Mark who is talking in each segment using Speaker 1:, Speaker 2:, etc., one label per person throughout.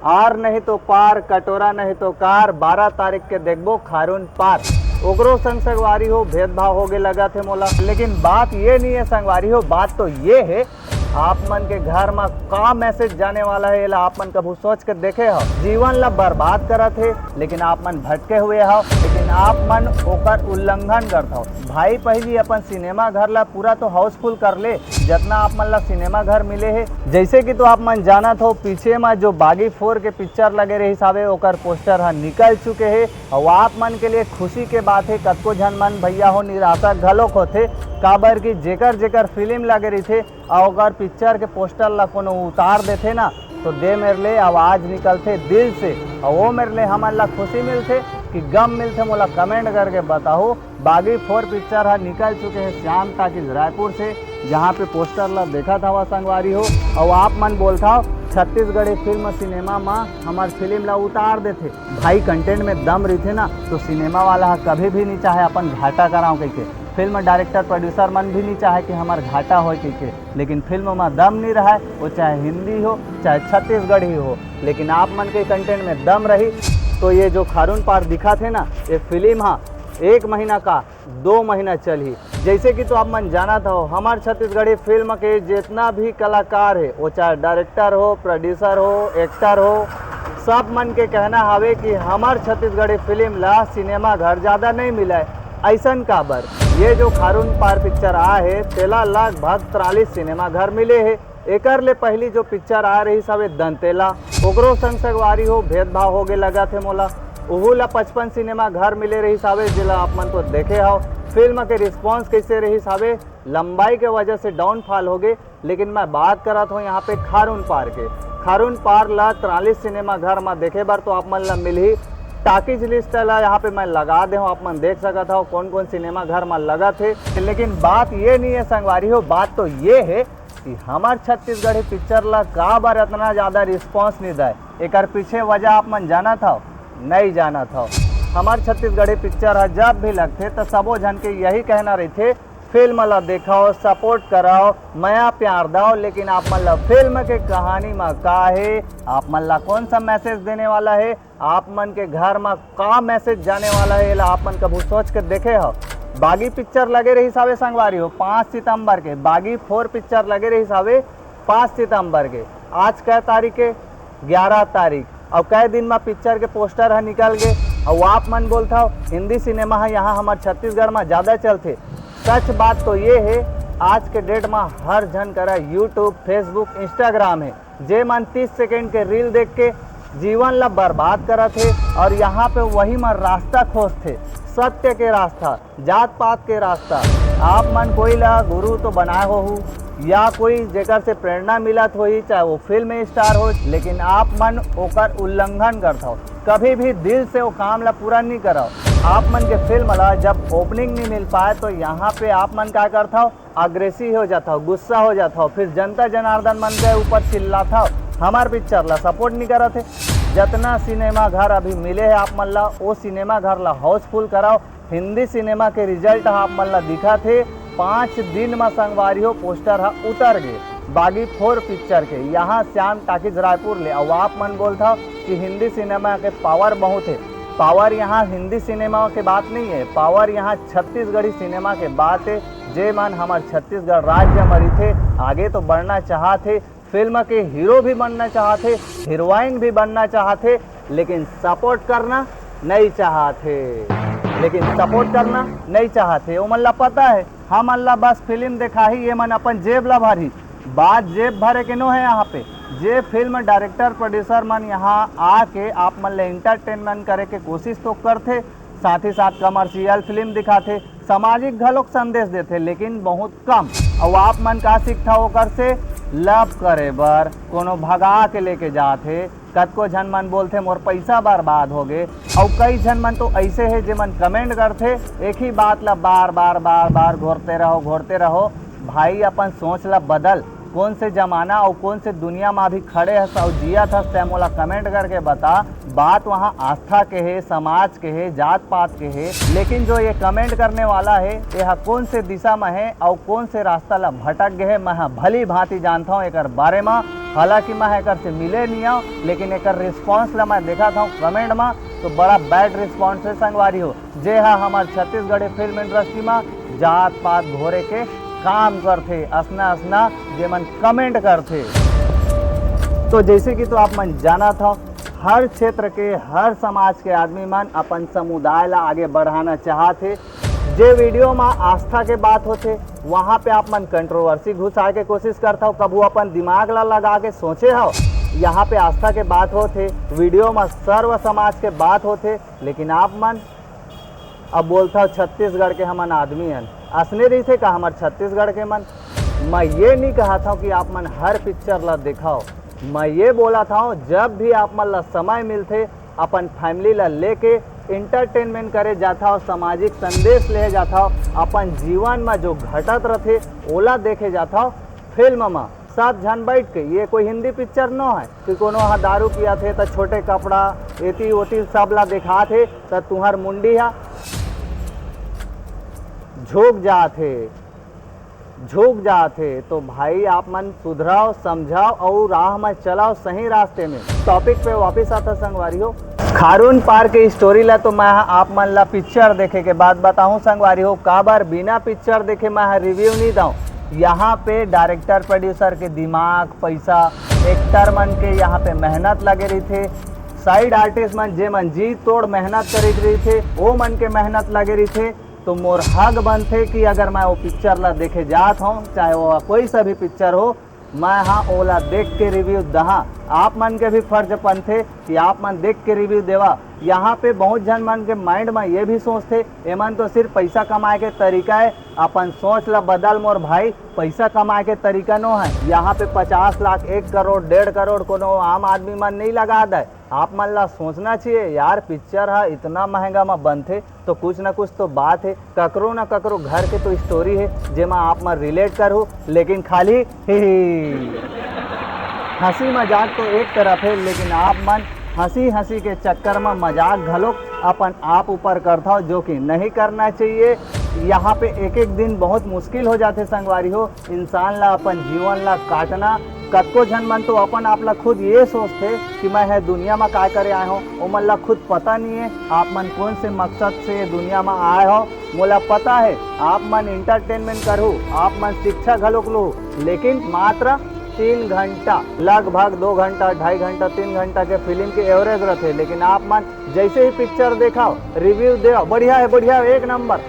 Speaker 1: Are नहीं तो पार, कटोरा नहीं तो कार, 12 तारीख के देखबो खारून पार। ओकरो संग संगवारी हो भेदभाव होगे लगा थे मोला, लेकिन बात ये नहीं है संगवारी हो, बात तो ये है आप मन के घर में का मैसेज जाने वाला है ला आप मन कभू सोच कर देखे हो। जीवन ला बर्बाद करत है लेकिन आप मन भटके हुए हो, लेकिन आप मन ओकर उल्लंघन करत हो। भाई पहली अपन सिनेमा घर ला पूरा तो हाउसफुल कर ले जितना आप मन ला सिनेमा घर मिले है। जैसे कि तो आप मन जानत हो पीछे में जो बागी 4 के पिक्चर लगे रही हिसाबे ओकर पोस्टर हा निकल चुके है और आप मन के लिए खुशी के बात है। कतको झन मन भैया हो निराशा घलोक होथे काबर की जेकर जेकर फिल्म लगे रही थे और अगर पिक्चर के पोस्टर ला कोनो उतार देते ना तो दे मेरे लिए आवाज़ निकलते दिल से और वो मेरे लिए हमारे ला खुशी मिलते कि गम मिलते। मोला कमेंट करके बताओ बागी 4 पिक्चर हा निकल चुके हैं श्याम टाकीज रायपुर से, जहाँ पे पोस्टर ला देखा था वह संगवारी हो। और आप मन बोलता हो छत्तीसगढ़ी फिल्म सिनेमा में हमारे फिल्म ला उतार देते। भाई कंटेंट में दम रही थे ना तो सिनेमा वाला कभी भी नहीं चाहे अपन घाटा कराओ कह के, फिल्म डायरेक्टर प्रोड्यूसर मन भी नहीं चाहे कि हमार घाटा हो कह के, लेकिन फिल्म में दम नहीं रहा है, वो चाहे हिंदी हो चाहे छत्तीसगढ़ी हो, लेकिन आप मन के कंटेंट में दम रही। तो ये जो खारून पार दिखा थे ना ये फिल्म हाँ 1 महीना का 2 महीना चली। जैसे कि तो आप मन जाना था हमार छत्तीसगढ़ी फिल्म के जितना भी कलाकार है वो चाहे डायरेक्टर हो, प्रोड्यूसर हो, एक्टर हो, सब मन के कहना हवे कि हमार छत्तीसगढ़ी फिल्म ला सिनेमा घर ज़्यादा नहीं मिला है। ऐसन काबर ये जो खारून पार पिक्चर आ है तेला लगभग 43 सिनेमा घर मिले है। एकर ले पहली जो पिक्चर आ रही सब दंतेला ओकरो संग संगवारी हो भेदभाव होगे लगा थे मोला, ओहू ला 55 सिनेमा घर मिले रही सावे जिला आप मन तो देखे हो। फिल्म के रिस्पांस कैसे रही सावे लंबाई के वजह से डाउनफॉल हो गए, लेकिन मैं बात करत हूँ यहाँ पे खारून पार के। खारून पार ला 43 सिनेमा घर में देखे बार तो आप मन ला मिल ही टाकीज लिस्ट ला यहाँ पे मैं लगा दे हूँ, आप मन देख सकता हो कौन कौन सिनेमा घर में लगा थे। लेकिन बात ये नहीं है संगवारी हो, बात तो ये है कि हमार छत्तीसगढ़ी पिक्चर ला का बार इतना ज़्यादा रिस्पांस नहीं दे। एक पीछे वजह आप मन जाना था नहीं जाना था। हमार छत्तीसगढ़ी पिक्चर जब भी लगते तो सबो जन के यही कहना रही थे फिल्म ला देखाओ, सपोर्ट कराओ, मया प्यार दाओ, लेकिन आप मन ला फिल्म के कहानी में का है, आप मन ला कौन सा मैसेज देने वाला है, आप मन के घर में का मैसेज जाने वाला है ला आप मन कभी सोच कर देखे हो। बागी पिक्चर लगे रही हिसाबे संगवारी हो 5 सितंबर के, बागी 4 पिक्चर लगे रही हिसाबे 5 सितंबर के। आज कै तारीख है 11 तारीख और कै दिन में पिक्चर के पोस्टर है निकल गए। और आप मन बोलता हो हिंदी सिनेमा है यहाँ हमारे छत्तीसगढ़ में ज़्यादा चलते। सच बात तो ये है आज के डेट में हर जन करा यूट्यूब, फेसबुक, इंस्टाग्राम है, जे मन 30 सेकेंड के रील देख के जीवन ला बर्बाद करा थे और यहाँ पे वही में रास्ता खोज थे, सत्य के रास्ता, जात पात के रास्ता। आप मन कोई ला गुरु तो बनाए हो या कोई जेकर से प्रेरणा मिलत हो ही, चाहे वो फिल्म स्टार हो, लेकिन आप मन ओकर उल्लंघन करता हो, कभी भी दिल से वो काम ला पूरा नहीं कराओ। आप मन के फिल्म ला जब ओपनिंग नहीं मिल पाए तो यहाँ पे आप मन क्या करता हो, अग्रेसिव हो जाता हो, गुस्सा हो जाता हो, फिर जनता जनार्दन मन के ऊपर चिल्लाता हो, हमार पिक्चर ला सपोर्ट नहीं करा थे। जितना सिनेमा घर अभी मिले है आप मन ला वो सिनेमा घर ला हाउसफुल कराओ। हिंदी सिनेमा के रिजल्ट आप मन ला दिखा थे 5 दिन में संगवारी हो पोस्टर उतर गए बागी 4 पिक्चर के यहाँ श्याम टाकीज रायपुर ले। और आप मन बोलता कि हिंदी सिनेमा के पावर बहुत है, पावर यहाँ हिंदी सिनेमा के बात नहीं है, पावर यहाँ छत्तीसगढ़ी सिनेमा के बात है। जे मन हमारे छत्तीसगढ़ राज्य मरी थे आगे तो बढ़ना चाहते, फिल्म के हीरो भी बनना चाहते, हीरोइन भी बनना चाहते, लेकिन सपोर्ट करना नहीं चाहते, लेकिन सपोर्ट करना नहीं चाहते। वो मन ला पता है हम अल्लाह बस फिल्म देखा ही ये मन अपन जेब ला भरी, बात जेब भरे के नो है। यहाँ पे जे फिल्म डायरेक्टर प्रोड्यूसर मन यहाँ आके आप मन ले एंटरटेनमेंट करे के कोशिश तो करते, साथ ही साथ कमर्शियल फिल्म दिखाते, सामाजिक घलोक संदेश देते, लेकिन बहुत कम। और आप मन का सीखता होकर से लव करे बर कोनो भगा के लेके जाते, कतको झन मन बोलते मोर पैसा बर्बाद हो गए। और कई झन मन तो ऐसे है जे मन कमेंट करते एक ही बात ला बार बार घोरते रहो। भाई अपन सोच ला बदल, कौन से जमाना और कौन से दुनिया में अभी खड़े है और जिया था ते मोला कमेंट करके बता। बात वहाँ आस्था के है, समाज के है, जात पात के है, लेकिन जो ये कमेंट करने वाला है यह कौन से दिशा में है और कौन से रास्ता ला भटक गए है, मैं भली भांति जानता हूँ एक बारे में। हालांकि मैं एक से मिले नहीं हूँ, लेकिन एक रिस्पॉन्स ला मैं देखा था कमेंट में तो बड़ा बैड रिस्पॉन्स है संगवारी हो। जे है हमारे छत्तीसगढ़ी फिल्म इंडस्ट्री में जात पात घोरे के काम करते, असना असना जे मन कमेंट करते। तो जैसे कि तो आप मन जाना था, हर क्षेत्र के हर समाज के आदमी मन अपन समुदाय ला आगे बढ़ाना चाहते। जे वीडियो में आस्था के बात होते वहाँ पे आप मन कंट्रोवर्सी घुसा के कोशिश करता हो, कबू अपन दिमाग ला लगा के सोचे हो। यहाँ पे आस्था के बात होते, वीडियो में सर्व समाज के बात होते, लेकिन आप मन अब बोलता हो छत्तीसगढ़ के हमन आदमी हैं। असने रही थे का हमारे छत्तीसगढ़ के मन। मैं ये नहीं कहा था कि आप मन हर पिक्चर ला दिखाओ, मैं ये बोला था जब भी आप मन ला समय मिलते अपन फैमिली ला लेके इंटरटेनमेंट करे जाता हो, सामाजिक संदेश ले जाता हो, अपन जीवन में जो घटत रहते ओला देखे जाता हो फिल्म में सात जन बैठ के। ये कोई हिंदी पिक्चर न है कि कोनो वहाँ दारू पिया थे तो छोटे कपड़ा एती ओती सब ला दिखा थे तो तुहर मुंडी है झुक जाते। तो भाई आप मन सुधराओ, समझाओ और राह में चलाओ सही रास्ते में। टॉपिक पे वापस आता संगवारी हो, खारून पार के स्टोरी ला तो मैं आप मन ला पिक्चर देखे के बाद बताऊं संगवारी हो। काबर बिना पिक्चर देखे मैं रिव्यू नहीं दूं। यहाँ पे डायरेक्टर प्रोड्यूसर के दिमाग, पैसा, एक्टर मन के यहाँ पे मेहनत लगे रही थे, साइड आर्टिस्ट मन जे मन जी तोड़ मेहनत कर रही थे वो मन के मेहनत लगे रही थे। तो मोर हक बनते कि अगर मैं वो पिक्चर ला देखे जात हूँ, चाहे वो कोई सा भी पिक्चर हो, मैं हाँ ओला देख के रिव्यू दहा। आप मन के भी फर्ज बनते कि आप मन देख के रिव्यू देवा। यहाँ पे बहुत जन मन के माइंड में ये भी सोचते एमन तो सिर्फ पैसा कमाए के तरीका है। अपन सोच ला बदल मोर भाई, पैसा कमाए के तरीका नो है। यहाँ पे 50 लाख 1 करोड़ 1.5 करोड़ कोनो आम आदमी मन नहीं लगा दे। आप मन ला सोचना चाहिए यार, पिक्चर है इतना महंगा में बनते तो कुछ ना कुछ तो बात है, ककरो ना ककरो घर के तो स्टोरी है जेमा आप मन रिलेट करो। लेकिन खाली हंसी मजाक तो एक तरफ है, लेकिन आप मन हंसी के चक्कर में मजाक घलोक अपन आप ऊपर करता हो, जो कि नहीं करना चाहिए। यहाँ पे एक एक दिन बहुत मुश्किल हो जाते संगवारी हो। इंसान ला अपन जीवन ला काटना, कतको जन मन तो अपन आप ला खुद ये सोचते कि मैं है दुनिया में काय करे आए हो, वो मन ला खुद पता नहीं है आप मन कौन से मकसद से दुनिया में आए हो। मोला पता है आप मन इंटरटेनमेंट करो, आप मन शिक्षा घलोक लो, लेकिन मात्र 3 घंटा, लगभग 2 घंटा 2.5 घंटा 3 घंटा के फिल्म के एवरेज रहते। लेकिन आप मन जैसे ही पिक्चर देखाओ, रिव्यू दो, बढ़िया है एक नंबर।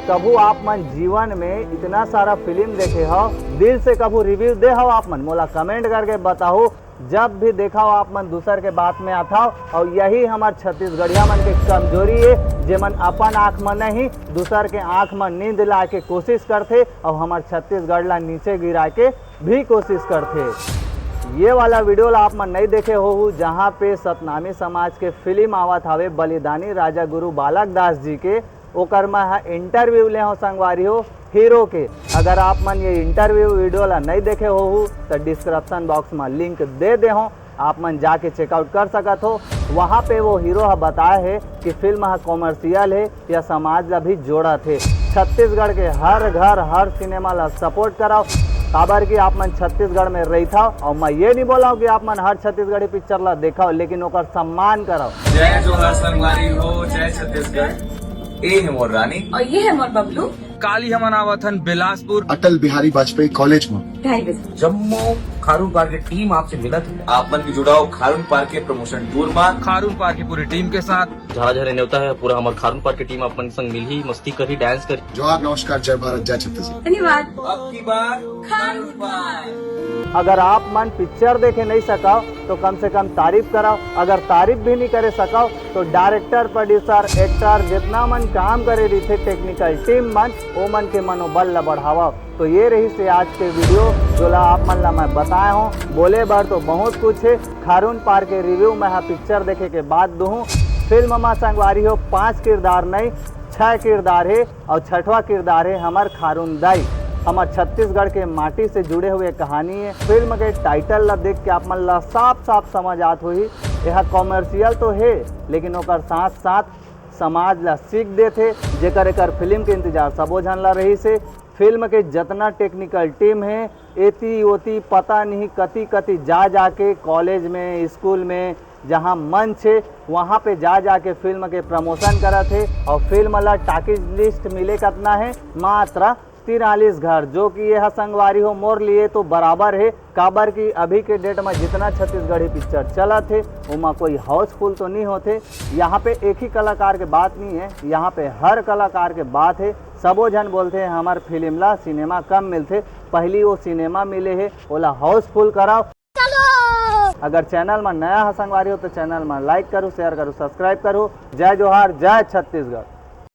Speaker 1: कभू आप मन जीवन में इतना सारा फिल्म देखे हो, दिल से कभू रिव्यू दे हो आप मन, मोला कमेंट करके बताओ। जब भी देखा हो आप मन दूसर के बात में आता हो, और यही हमारे छत्तीसगढ़िया मन के कमजोरी है जे मन अपन आँख में नहीं दूसर के आँख में नींद ला के कोशिश करते और हमारे छत्तीसगढ़ ला नीचे गिरा के भी कोशिश करते। ये वाला वीडियो ला आप मन नहीं देखे हो जहाँ पे सतनामी समाज के फिल्म आवत हवे बलिदानी राजा गुरु बालक दास जी के, ओकर में इंटरव्यू ले हो संगवारी हो हीरो के। अगर आप मन ये इंटरव्यू वीडियो ला नहीं देखे हो तो डिस्क्रिप्शन बॉक्स में लिंक दे हो, आप मन जाके चेकआउट कर सकत हो। वहाँ पे वो हीरो बताए है कि फिल्म कॉमर्शियल है या समाज ला भी जोड़ा थे। छत्तीसगढ़ के हर घर हर सिनेमा ला सपोर्ट कराओ, काबर कि आप मन छत्तीसगढ़ में रही था। और मैं ये नहीं बोला कि आप मन हर छत्तीसगढ़ी पिक्चर ला देखाओ, लेकिन ओकर सम्मान कराओ।
Speaker 2: जय जोहार संगवारी हो, जय छत्तीसगढ़। ये है मोर रानी
Speaker 3: और ये है मोर बबलू।
Speaker 2: काली हमन आवथन बिलासपुर
Speaker 4: अटल बिहारी वाजपेयी कॉलेज में
Speaker 3: 2:30 बजे।
Speaker 5: जम्मू खारून पार्क की टीम आपसे मिलत है।
Speaker 2: आप मन भी जुड़ाओ खारून पार्क के प्रमोशन टूर में,
Speaker 5: खारून पार्क की पूरी टीम के साथ
Speaker 6: झाड़ा झरे न्योता है पूरा हमारे खारून पार्क की टीम अपन संग मिल ही मस्ती करी डांस करी।
Speaker 4: जोहार नमस्कार जय भारत जय छत्तीसगढ़।
Speaker 3: धन्यवाद।
Speaker 2: अब की बार खारून पार्क।
Speaker 1: अगर आप मन पिक्चर देखे नहीं सकाओ तो कम से कम तारीफ कराओ, अगर तारीफ भी नहीं करे सकाओ तो डायरेक्टर प्रोड्यूसर एक्टर जितना मन काम करे रही थे टेक्निकल टीम मन, वो मन के मनोबल ला बढ़ावा। तो ये रही से आज के वीडियो जो ला आप मन ला मैं बताया हूँ। बोले बार तो बहुत कुछ है, खारून पार्क के रिव्यू मैं पिक्चर देखे के बाद दूँ। फिल्म में संगवारी हो 5 किरदार नहीं 6 किरदार है और 6वां किरदार है हमार खारून दाई। हमार छत्तीसगढ़ के माटी से जुड़े हुए कहानी है। फिल्म के टाइटल ला देख के आप मन ला साफ साफ समझ आत होही यह कॉमर्शियल तो है, लेकिन ओकर साथ साथ समाज ला सीख देथे, जेकर एकर फिल्म के इंतजार सबो झन ला रही से। फिल्म के जितना टेक्निकल टीम है एती ओती पता नहीं कति कति जा के कॉलेज में स्कूल में जहां मंच है वहां पे जा के फिल्म के प्रमोशन करत है। और फिल्म ला टाकीज लिस्ट मिले कितना है मात्र 43 घर, जो कि यह संगवारी हो मोर लिए तो बराबर है। काबर की अभी के डेट में जितना छत्तीसगढ़ी पिक्चर चला थे उमा कोई हाउसफुल तो नहीं होते। यहाँ पे एक ही कलाकार के बात नहीं है, यहाँ पे हर कलाकार के बात है। सबो जन बोलते हैं हमार फिल्म ला सिनेमा कम मिलते, पहली वो सिनेमा मिले है ओला हाउसफुल कराओ। अगर चैनल में नया संगवारी हो तो चैनल में लाइक करो, शेयर करो, सब्सक्राइब करो। जय जोहार, जय छत्तीसगढ़।